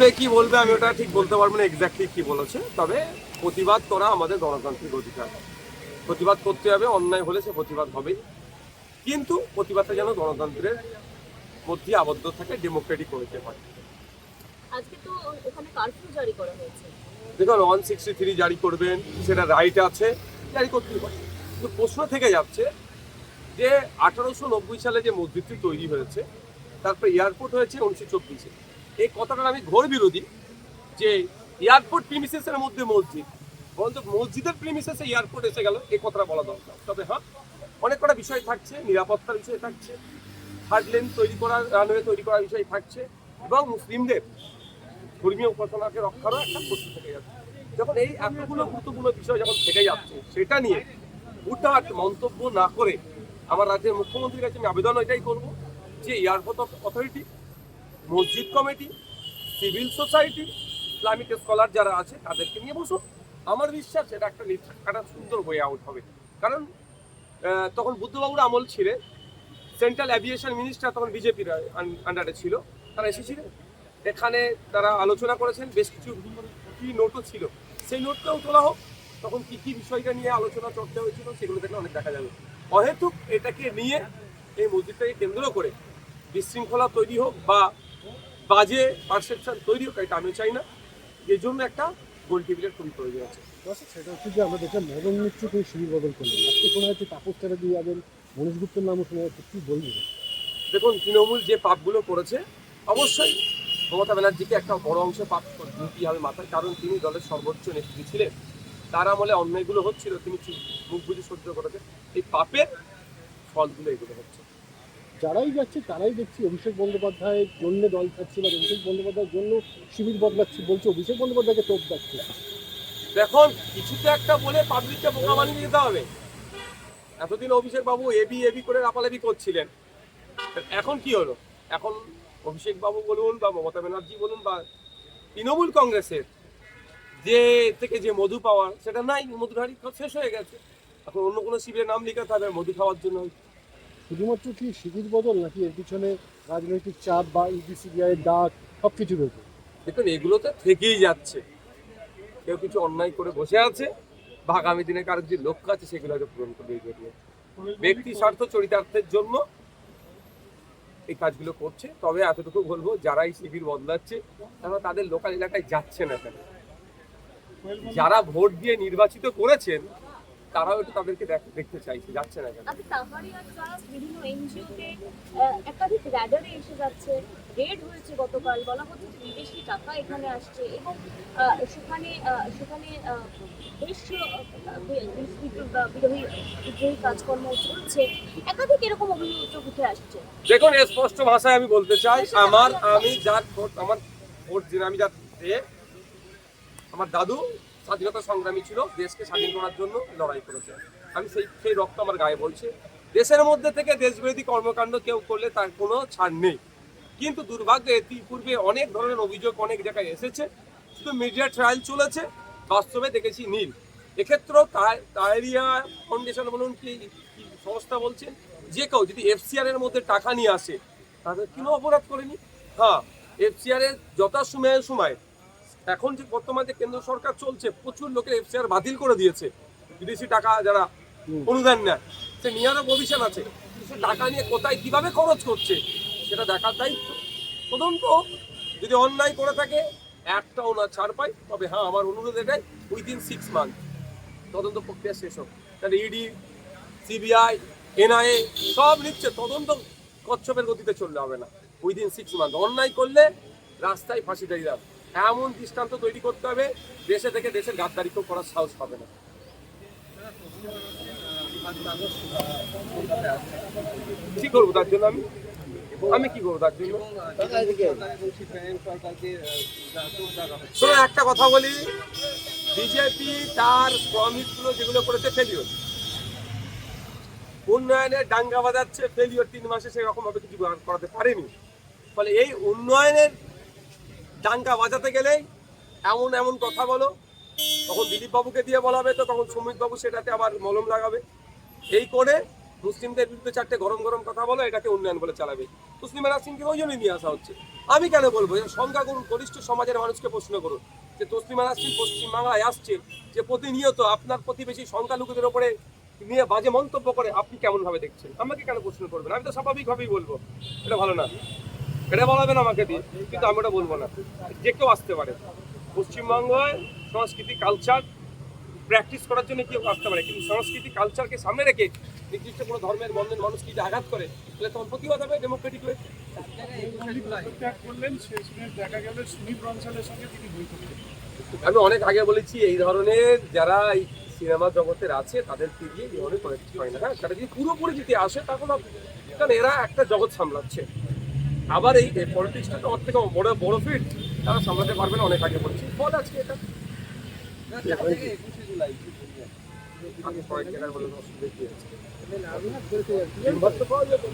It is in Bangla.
বলবে কি বলবে আমি ওটা ঠিক বলতে পারবো না এক্স্যাক্টলি কি বলেছে, তবে প্রতিবাদ করা আমাদের গণতান্ত্রিক অধিকার। প্রতিবাদ করতে হবে, অন্যায় হলে সে প্রতিবাদ হবেই, কিন্তু প্রতিবাদটা যেন গণতন্ত্রের মধ্যে আবদ্ধ থাকে, ডেমোক্রেটিক হতে পারে। আজকে তো ওখানে কারফিউ জারি করা হয়েছে। দেখুন 163 জারি করবেন, সেটা রাইট আছে, জারি করতেই পারে, কিন্তু প্রশ্ন থেকে যাচ্ছে যে 1890 সালে যে মসজিদটি তৈরি হয়েছে, তারপর এয়ারপোর্ট হয়েছে 1924-এ। এই কথাটার আমি ঘোর বিরোধী যে এয়ারপোর্ট প্রিমিসেসের মধ্যে মসজিদ, বরঞ্চ মসজিদের প্রিমিসেসে এয়ারপোর্ট এসে গেল, এই কথাটা বলা দরকার। তবে হ্যাঁ, অনেক কটা বিষয় থাকছে, নিরাপত্তার বিষয় থাকছে, থার্ড লেন তৈরি করার, রানওয়ে তৈরি করার বিষয় থাকছে, এবং মুসলিমদের ধর্মীয় উপাসনাকে রক্ষারও একটা প্রশ্ন থেকে যাচ্ছে। যখন এই এতগুলো গুরুত্বপূর্ণ বিষয় যখন থেকে যাচ্ছে, সেটা নিয়ে হুটহাট মন্তব্য না করে আমার রাজ্যের মুখ্যমন্ত্রীর কাছে আমি আবেদন এটাই করব যে এয়ারপোর্ট অথরিটি, মসজিদ committee, civil society, Islamic scholar যারা আছে তাদেরকে নিয়ে বসুন। আমার বিশ্বাস এটা একটা সুন্দর ওয়ে আউট হবে। কারণ তখন বুদ্ধবাবুর আমল ছিলেন, সেন্ট্রাল অ্যাভিয়েশন মিনিস্টার তখন বিজেপির আন্ডারে ছিল, তারা এসেছিলেন এখানে, তারা আলোচনা করেছেন, বেশ কিছু কি নোটও ছিল, সেই নোটটাও তোলা হোক, তখন কি কি বিষয়টা নিয়ে আলোচনা চর্চা হয়েছিল সেগুলো দেখলে অনেক দেখা যাবে। অহেতুক এটাকে নিয়ে, এই মসজিদটাকে কেন্দ্র করে বিশৃঙ্খলা তৈরি হোক বা বাজে পারসেপশন তৈরি হোক, এটা আমি চাই না। এই জন্য একটা গোল টেবিলের খুবই প্রয়োজন আছে। সেটা হচ্ছে যে আমরা দেখলাম মদন মিত্র তিনি শিবির বদল করলেন, আজকে শোনা যাচ্ছে তাপস চ্যাটার্জি যাবেন, মনোজ গুপ্তের নামও শোনা যাচ্ছে, কি বলবেন? দেখুন, তৃণমূল যে পাপগুলো করেছে, অবশ্যই মমতা ব্যানার্জিকে একটা বড় অংশ পাপ নিতেই হবে মাথায়, কারণ তিনি দলের সর্বোচ্চ নেত্রী ছিলেন, তার আমলে অন্যায়গুলো হচ্ছিল, তিনি মুখ বুঝে সহ্য করেছেন, এই পাপের ফলগুলো এগুলো হচ্ছে। যারাই যাচ্ছে তারাই দেখছি অভিষেক বন্দ্যোপাধ্যায়ের জন্য দল থাকছে, বা অভিষেক বন্দ্যোপাধ্যায়ের জন্য শিবির বদলাচ্ছে বলছে, অভিষেক বন্দ্যোপাধ্যায়কে তোপ যাচ্ছে। দেখুন, কিছুতে একটা বলে পাবলিককে বোকা বানিয়ে দিতে হবে। এতদিন অভিষেক বাবু এবি এবি করে লাপালাপি করছিলেন, এখন কি হলো? এখন অভিষেক বাবু বলুন বা মমতা ব্যানার্জি বলুন বা তৃণমূল কংগ্রেসের যে থেকে যে মধু পাওয়ার, সেটা নাই, মধুর হাড়ি শেষ হয়ে গেছে। এখন অন্য কোনো শিবিরের নাম লিখাতে হবে মধু খাওয়ার জন্য। শুধুমাত্র কি শিবির বদল, নাকি এর পিছনে রাজনৈতিক চাপ বা ইডিসিবিআই এর ডাক সব কিছু রয়েছে? দেখুন, এগুলো তো থেকেই যাচ্ছে, কেউ কিছু অন্যায় করে বসে আছে বা আগামী দিনে কারোর যে লক্ষ্য আছে সেগুলো হয়তো পূরণ করবে। ব্যক্তি স্বার্থ চরিতার্থের জন্য এই কাজগুলো করছে। তবে এতটুকু বলবো, যারাই শিবির বদলাচ্ছে তারা তাদের লোকাল এলাকায় যাচ্ছে না কেন? যারা ভোট দিয়ে নির্বাচিত করেছেন তারাও একটু তাদেরকে দেখতে চাইছে, যাচ্ছে না কেন? আচ্ছা, তাহারিয়া ট্রাস্ট বিভিন্ন এনজিওতে একাধিক র্যাডারে এসে যাচ্ছে, রেড হয়েছে গতকাল, বলা হচ্ছে যে বিদেশি টাকা এখানে আসছে এবং সেখানে সেখানে বেশ বিদ্রোহী কাজকর্ম চলছে, একাধিক এরকম অভিযোগ উঠে আসছে। দেখুন, স্পষ্ট ভাষায় আমি বলতে চাই, আমি যার ভোট দিন, আমি যার আমার দাদু স্বাধীনতা সংগ্রামী ছিল, দেশকে স্বাধীন করার জন্য লড়াই করেছে, আমি সেই রক্ত আমার গায়ে বলছে। দেশের মধ্যে থেকে দেশবিরোধী কর্মকাণ্ড কেউ করলে তার কোনো ছাড় নেই, কিন্তু দুর্ভাগ্যে ইতিপূর্বে অনেক ধরনের অভিযোগ অনেক জায়গায় এসেছে, শুধু মিডিয়া ট্রায়াল চলেছে, বাস্তবে দেখেছি নীল। এক্ষেত্রেও তাহেরিয়া ফাউন্ডেশন বলুন কি সংস্থা বলছেন, যে কেউ যদি এফসিআর এর মধ্যে টাকা নিয়ে আসে তাদের কোনো অপরাধ করেনি। হ্যাঁ, এফসিআর এর সময় এখন যে বর্তমানে যে কেন্দ্র সরকার চলছে, প্রচুর লোকের এফসিআর বাতিল করে দিয়েছে, বিদেশি টাকা যারা অনুদান নেয়, সে নিয়ারও প্রভিশন আছে, সে টাকা নিয়ে কোথায় কিভাবে খরচ করছে সেটা দেখার দায়িত্ব। তদন্ত যদি অন্যায় করে থাকে একটাও না ছাড় পায়, তবে হ্যাঁ, আমার অনুরোধ এটাই, উইদিন 6 মান্থ তদন্ত প্রক্রিয়া শেষ হোক। তাহলে ইডি, সিবিআই, এনআইএ সব নিচ্ছে, তদন্ত কচ্ছপের গতিতে চললে হবে না, উইদিন 6 মান্থ। অন্যায় করলে রাস্তায় ফাঁসি দিয়ে যাবে, এমন দৃষ্টান্ত তৈরি করতে হবে, দেশে থেকে দেশের গাদ্দারি কেউ করার সাহস পাবে না। কি করবো তার জন্য? আমি কি করবো তার জন্য? শোনো, একটা কথা বলি, বিজেপি তার প্রমিসগুলো যেগুলো করেছে ফেলিওর, উন্নয়নের ডাঙ্গা বাজাচ্ছে ফেলিওর, 3 মাসে সেরকম ভাবে কিছু করাতে পারেনি। ফলে এই উন্নয়নের ডাঙ্গা বাজাতে গেলেই এমন এমন কথা বলো, তখন দিলীপ বাবুকে দিয়ে বলাবে, তো তখন সুমিত বাবু সেটাতে আবার মলম লাগাবে, এই করে মুসলিমদের বিরুদ্ধে 4টে গরম গরম কথা বলো, এটাকে উন্নয়ন বলে চালাবে। তসলিমা নাসরিনকে ওই জন্যই নিয়ে আসা হচ্ছে। আমি কেন বলবো? সংখ্যাগুরু গরিষ্ঠ সমাজের মানুষকে প্রশ্ন করুন যে তসলিমা নাসরিন পশ্চিমবাংলায় আসছে, যে প্রতিনিয়ত আপনার প্রতিবেশী সংখ্যালঘুদের ওপরে নিয়ে বাজে মন্তব্য করে, আপনি কেমন ভাবে দেখছেন? আমাকে কেন প্রশ্ন করবেন? আমি তো স্বাভাবিকভাবেই বলবো এটা ভালো না, এটা বলাবেন আমাকে দিয়ে, কিন্তু আমি ওটা বলবো না। যে কেউ আসতে পারে পশ্চিমবঙ্গের সংস্কৃতি কালচার প্র্যাকটিস করার জন্য কেউ আসতে পারে, কিন্তু সংস্কৃতি কালচারকে সামনে রেখে নির্দিষ্ট কোনো ধর্মের বন্ধের মানুষকে যদি আঘাত করে তাহলে তখন প্রতিবাদ হবে ডেমোক্রেটিক হয়ে। পদত্যাগ করলেন, সেই সময় দেখা গেল সুনীল বনসালের সঙ্গে তিনি বৈঠক করলেন। আমি অনেক আগে বলেছি এই ধরনের যারা এই সিনেমা জগতের আছে তাদেরকে দিয়ে এই ধরনের পলিটিক্স হয় না। হ্যাঁ, সেটা যদি পুরোপুরি যদি আসে তখন কারণ এরা একটা জগৎ সামলাচ্ছে, আবার এই পলিটিক্সটা তো ওর থেকে বড় বড় ফিল্ড, তারা সামলাতে পারবে না। অনেক আগে বলছি ফল আজকে এটা আগে সবাই কেনার বলে অসুবিধা কি আছে? পাওয়া যাবে